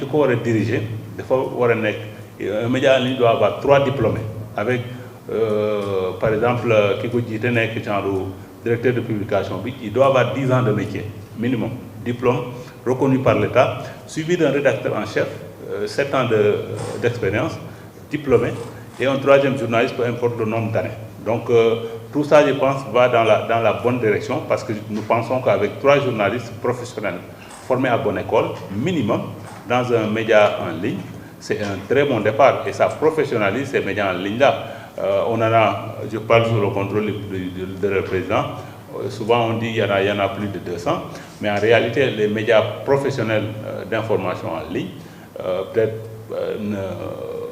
qui aurait dirigé, un média en ligne doit avoir 3 diplômés, avec, par exemple, qui est genre directeur de publication, il doit avoir 10 ans de métier, minimum, diplôme reconnu par l'État, suivi d'un rédacteur en chef, 7 ans d'expérience, diplômé, et un 3e journaliste, peu importe le nombre d'années. Donc, tout ça, je pense, va dans la bonne direction, parce que nous pensons qu'avec 3 journalistes professionnels formés à bonne école, minimum, dans un média en ligne, c'est un très bon départ, et ça professionnalise ces médias en ligne-là. On en a, je parle sous le contrôle de le président, souvent on dit qu'il y en a plus de 200, mais en réalité, les médias professionnels d'information en ligne, peut-être,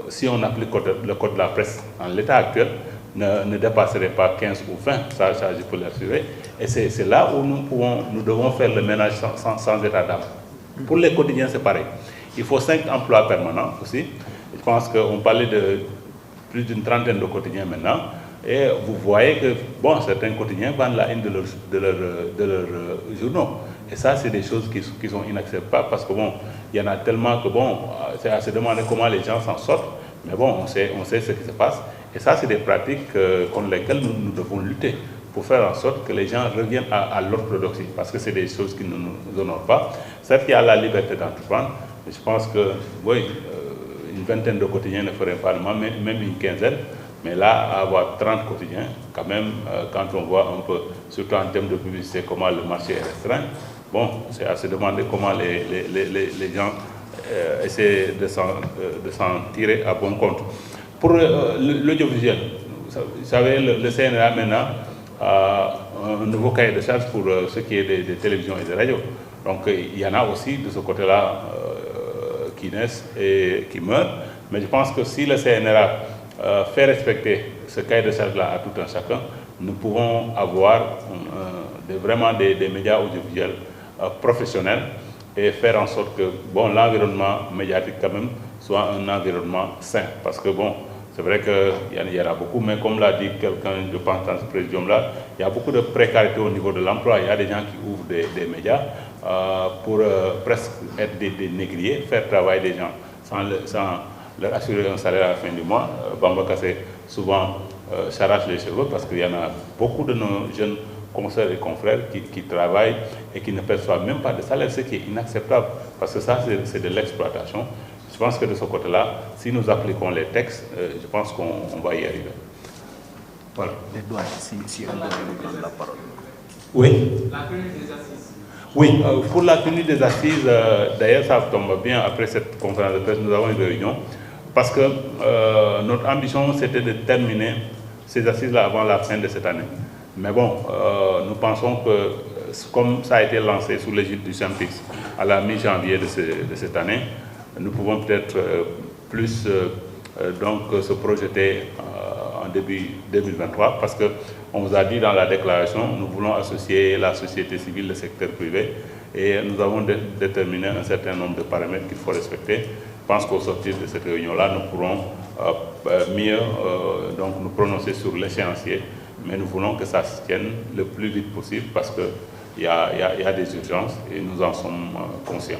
si on applique le code de la presse en l'état actuel, ne dépasserait pas 15 ou 20, ça je peux l'assurer. Et c'est là où nous devons faire le ménage sans état d'âme. Pour les quotidiens, c'est pareil. Il faut 5 emplois permanents aussi. Je pense qu'on parlait de plus d'une trentaine de quotidiens maintenant. Et vous voyez que, bon, certains quotidiens vendent la haine de leurs journaux. Et ça, c'est des choses qui sont inacceptables parce que, bon, il y en a tellement que, bon, c'est à se demander comment les gens s'en sortent. Mais bon, on sait ce qui se passe. Et ça, c'est des pratiques contre lesquelles nous devons lutter pour faire en sorte que les gens reviennent à l'orthodoxie, parce que c'est des choses qui ne nous honorent pas. Certes, il y a la liberté d'entreprendre, mais je pense que, oui, une vingtaine de quotidiens ne feraient pas le mal, même une quinzaine. Mais là, avoir 30 quotidiens, quand même, quand on voit un peu, surtout en termes de publicité, comment le marché est restreint, bon, c'est à se demander comment les gens essaient de s'en tirer à bon compte. Pour l'audiovisuel, vous savez, le CNRA maintenant a un nouveau cahier de charge pour ce qui est des télévisions et des radios. Donc il y en a aussi de ce côté-là qui naissent et qui meurent. Mais je pense que si le CNRA fait respecter ce cahier de charge-là à tout un chacun, nous pouvons avoir vraiment des médias audiovisuels professionnels et faire en sorte que bon, l'environnement médiatique quand même soit un environnement sain. Parce que bon, c'est vrai qu'il y en a beaucoup, mais comme l'a dit quelqu'un, je pense, dans ce présidium-là, il y a beaucoup de précarité au niveau de l'emploi. Il y a des gens qui ouvrent des médias pour presque être des négriers, faire travailler des gens sans leur assurer un salaire à la fin du mois. Bamba Kassé souvent s'arrache les cheveux parce qu'il y en a beaucoup de nos jeunes consoeurs et confrères qui travaillent et qui ne perçoivent même pas de salaire, ce qui est inacceptable parce que ça, c'est de l'exploitation. Je pense que de ce côté-là, si nous appliquons les textes, je pense qu'on va y arriver. Voilà. Edouard, si on peut vous donner la parole. Oui. La tenue des assises. Oui, pour la tenue des assises, d'ailleurs, ça tombe bien après cette conférence de presse, nous avons une réunion, parce que notre ambition, c'était de terminer ces assises-là avant la fin de cette année. Mais bon, nous pensons que, comme ça a été lancé sous l'égide du SYNPICS à la mi-janvier de cette année, nous pouvons peut-être plus donc, se projeter en début 2023, parce qu'on vous a dit dans la déclaration, nous voulons associer la société civile, le secteur privé, et nous avons déterminé un certain nombre de paramètres qu'il faut respecter. Je pense qu'au sortir de cette réunion-là, nous pourrons mieux donc nous prononcer sur l'échéancier, mais nous voulons que ça se tienne le plus vite possible parce qu'il y a des urgences et nous en sommes conscients.